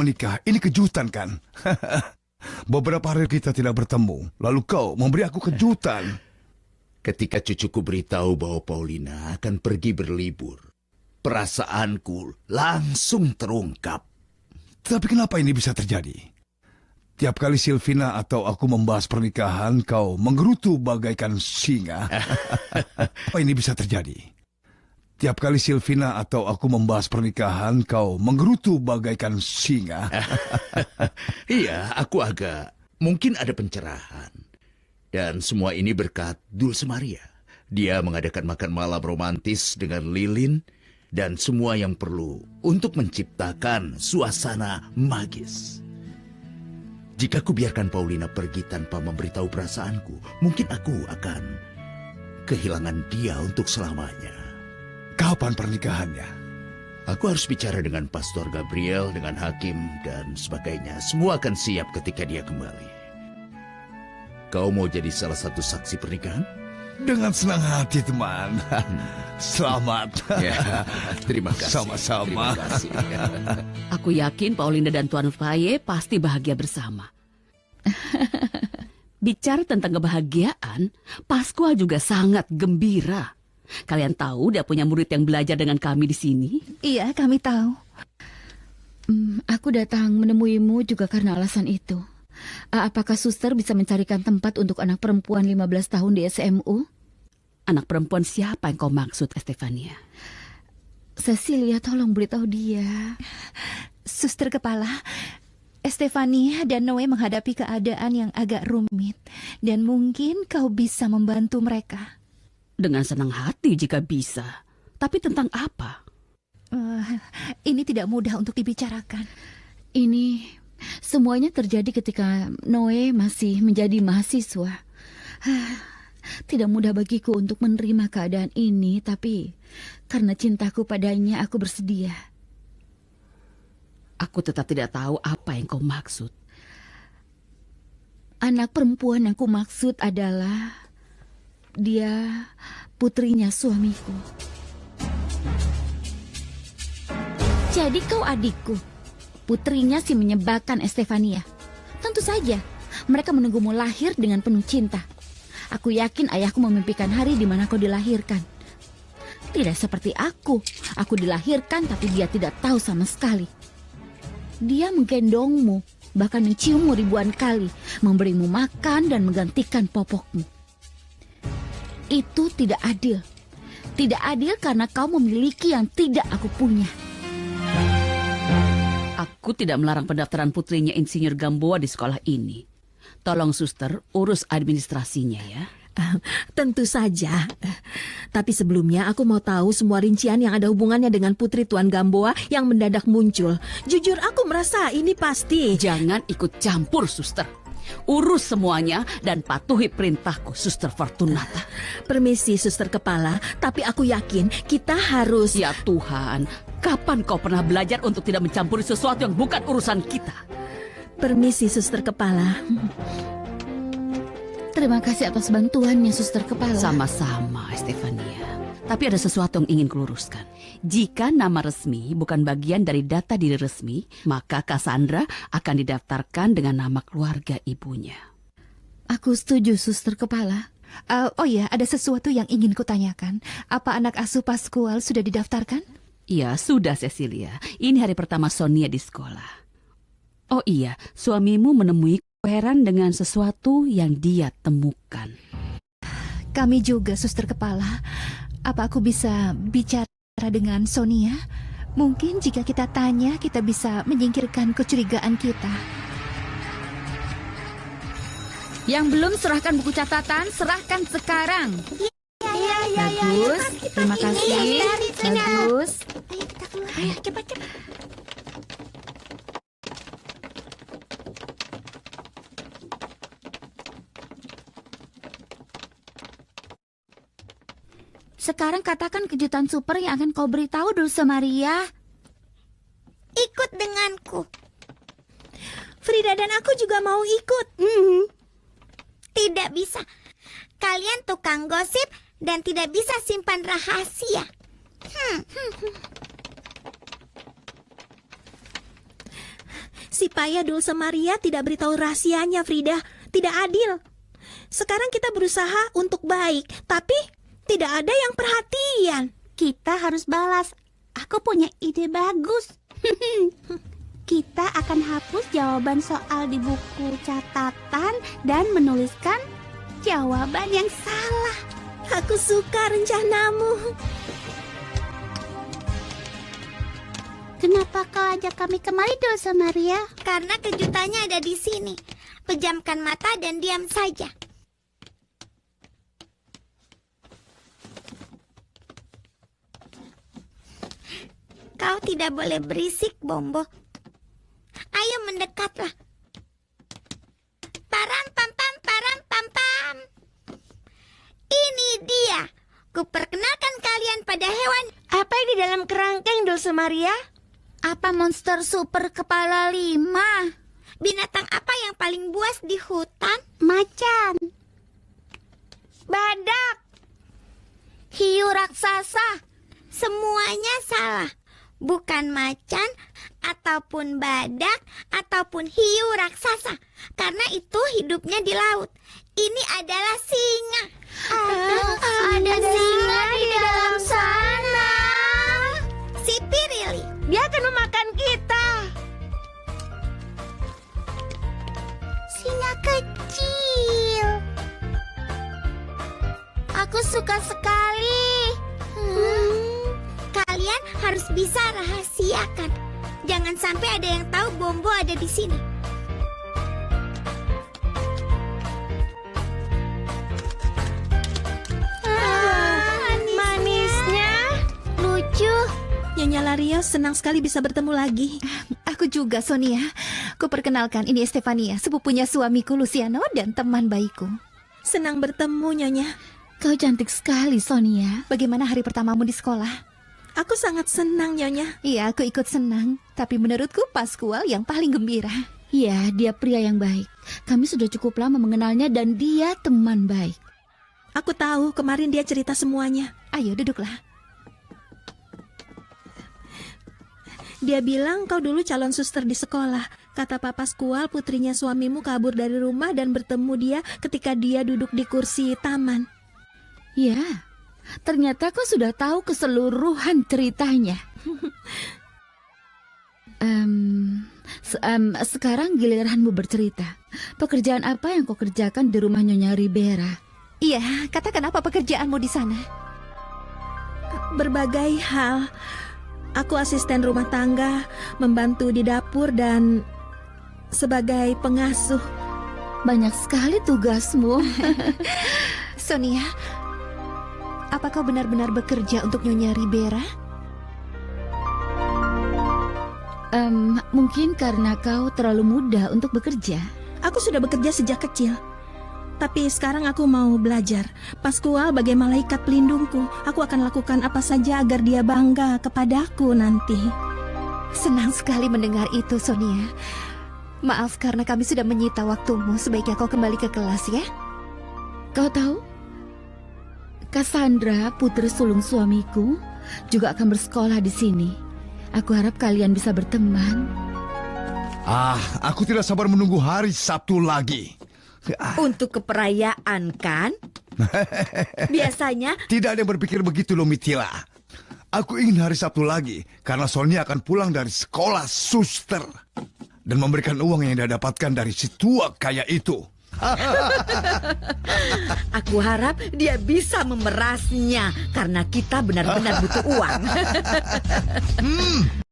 menikah, ini kejutan kan? Beberapa hari kita tidak bertemu, lalu kau memberi aku kejutan. Ketika cucuku beritahu bahwa Paulina akan pergi berlibur, perasaanku langsung terungkap. Tapi kenapa ini bisa terjadi? Tiap kali Silvina atau aku membahas pernikahan, kau menggerutu bagaikan singa. Apa ini bisa terjadi? Tiap kali Silvina atau aku membahas pernikahan, kau menggerutu bagaikan singa. Iya, aku agak. Mungkin ada pencerahan. Dan semua ini berkat Dulce Maria. Dia mengadakan makan malam romantis dengan Lilin dan semua yang perlu untuk menciptakan suasana magis. Jika ku biarkan Paulina pergi tanpa memberitahu perasaanku, mungkin aku akan kehilangan dia untuk selamanya. Kapan pernikahannya? Aku harus bicara dengan Pastor Gabriel, dengan hakim, dan sebagainya. Semua akan siap ketika dia kembali. Kau mau jadi salah satu saksi pernikahan? Dengan senang hati, teman. Selamat. Ya, terima kasih. Sama-sama. Terima kasih. Aku yakin Paulina dan Tuan Faye pasti bahagia bersama. Bicara tentang kebahagiaan, Pascual juga sangat gembira. Kalian tahu dia punya murid yang belajar dengan kami di sini? Iya, kami tahu. Aku datang menemuimu juga karena alasan itu. Apakah suster bisa mencarikan tempat untuk anak perempuan 15 tahun di SMU? Anak perempuan siapa yang kau maksud, Estefania? Cecilia, tolong beritahu dia. Suster kepala, Estefania dan Noe menghadapi keadaan yang agak rumit. Dan mungkin kau bisa membantu mereka. Dengan senang hati jika bisa. Tapi tentang apa? Ini tidak mudah untuk dibicarakan. Ini semuanya terjadi ketika Noe masih menjadi mahasiswa. Tidak mudah bagiku untuk menerima keadaan ini, tapi karena cintaku padanya aku bersedia. Aku tetap tidak tahu apa yang kau maksud. Anak perempuan yang ku maksud adalah dia putrinya suamiku. Jadi kau adikku, putrinya si menyebalkan Estefania. Tentu saja, mereka menunggumu lahir dengan penuh cinta. Aku yakin ayahku memimpikan hari di mana kau dilahirkan. Tidak seperti aku dilahirkan tapi dia tidak tahu sama sekali. Dia menggendongmu, bahkan menciummu ribuan kali, memberimu makan dan menggantikan popokmu. Itu tidak adil. Tidak adil karena kau memiliki yang tidak aku punya. Aku tidak melarang pendaftaran putrinya Insinyur Gamboa di sekolah ini. Tolong suster, urus administrasinya ya. Tentu saja. Tapi sebelumnya aku mau tahu semua rincian yang ada hubungannya dengan putri Tuan Gamboa yang mendadak muncul. Jujur aku merasa ini pasti. Jangan ikut campur, suster. Urus semuanya dan patuhi perintahku, Suster Fortunata. Permisi, suster kepala, tapi aku yakin kita harus... Ya Tuhan, kapan kau pernah belajar untuk tidak mencampuri sesuatu yang bukan urusan kita? Permisi, suster kepala. Terima kasih atas bantuannya, suster kepala. Sama-sama, Estefania. Tapi ada sesuatu yang ingin kuluruskan. Jika nama resmi bukan bagian dari data diri resmi, maka Cassandra akan didaftarkan dengan nama keluarga ibunya. Aku setuju, suster kepala. Oh ya, ada sesuatu yang ingin kutanyakan. Apa anak asuh Pascual sudah didaftarkan? Iya, sudah Cecilia. Ini hari pertama Sonia di sekolah. Oh iya, suamimu menemui heran dengan sesuatu yang dia temukan. Kami juga, suster kepala. Apa aku bisa bicara dengan Sonia? Mungkin jika kita tanya, kita bisa menyingkirkan kecurigaan kita. Yang belum serahkan buku catatan, serahkan sekarang. Bagus, terima kasih. Bagus. Ayo kita keluar, ayo cepat. Sekarang katakan kejutan super yang akan kau beritahu Dulce Maria. Ikut denganku. Frida dan aku juga mau ikut. Tidak bisa. Kalian tukang gosip dan tidak bisa simpan rahasia. Si payah Dulce Maria tidak beritahu rahasianya, Frida. Tidak adil. Sekarang kita berusaha untuk baik, tapi tidak ada yang perhatian. Kita harus balas. Aku punya ide bagus. Kita akan hapus jawaban soal di buku catatan dan menuliskan jawaban yang salah. Aku suka rencanamu. Kenapa kau ajak kami kemari, Dulce Maria? Karena kejutannya ada di sini. Pejamkan mata dan diam saja. Kau tidak boleh berisik, Bombo. Ayo mendekatlah. Param pam pam param pam pam. Ini dia. Kuperkenalkan kalian pada hewan. Apa yang di dalam kerangkeng, Dulce Maria? Apa monster super kepala 5? Binatang apa yang paling buas di hutan? Macan. Badak. Hiu raksasa. Semuanya salah. Bukan macan, ataupun badak, ataupun hiu raksasa. Karena itu hidupnya di laut. Ini adalah singa. Ada singa di dalam sana. Si Pirili. Dia akan memakan kita. Singa kecil. Aku suka sekali. Kalian harus bisa rahasiakan. Jangan sampai ada yang tahu Bombo ada di sini. Manisnya. Lucu. Nyonya Larios senang sekali bisa bertemu lagi. Aku juga, Sonia. Kuperkenalkan, ini Estefania, sepupunya suamiku Luciano dan teman baikku. Senang bertemu, Nyonya. Kau cantik sekali, Sonia. Bagaimana hari pertamamu di sekolah? Aku sangat senang, Nyonya. Iya, aku ikut senang. Tapi menurutku Pascual yang paling gembira. Ya, dia pria yang baik. Kami sudah cukup lama mengenalnya dan dia teman baik. Aku tahu, kemarin dia cerita semuanya. Ayo, duduklah. Dia bilang kau dulu calon suster di sekolah. Kata Pak Pascual, putrinya suamimu kabur dari rumah dan bertemu dia ketika dia duduk di kursi taman. Ya, ternyata kau sudah tahu keseluruhan ceritanya. Sekarang giliranmu bercerita. Pekerjaan apa yang kau kerjakan di rumah Nyonya Ribera? Iya, katakan apa pekerjaanmu di sana? Berbagai hal. Aku asisten rumah tangga, membantu di dapur dan sebagai pengasuh. Banyak sekali tugasmu. Sonia, apa kau benar-benar bekerja untuk Nyonya Ribera? Mungkin karena kau terlalu muda untuk bekerja. Aku sudah bekerja sejak kecil. Tapi sekarang aku mau belajar. Pascual bagai malaikat pelindungku. Aku akan lakukan apa saja agar dia bangga kepadaku nanti. Senang sekali mendengar itu, Sonia. Maaf karena kami sudah menyita waktumu. Sebaiknya kau kembali ke kelas ya. Kau tahu, Cassandra, putri sulung suamiku, juga akan bersekolah di sini. Aku harap kalian bisa berteman. Aku tidak sabar menunggu hari Sabtu lagi. Untuk keperayaan, kan? Biasanya Tidak ada yang berpikir begitu loh, Mitila. Aku ingin hari Sabtu lagi karena Sonia akan pulang dari sekolah suster dan memberikan uang yang dia dapatkan dari si tua kaya itu. aku harap dia bisa memerasnya karena kita benar-benar butuh uang.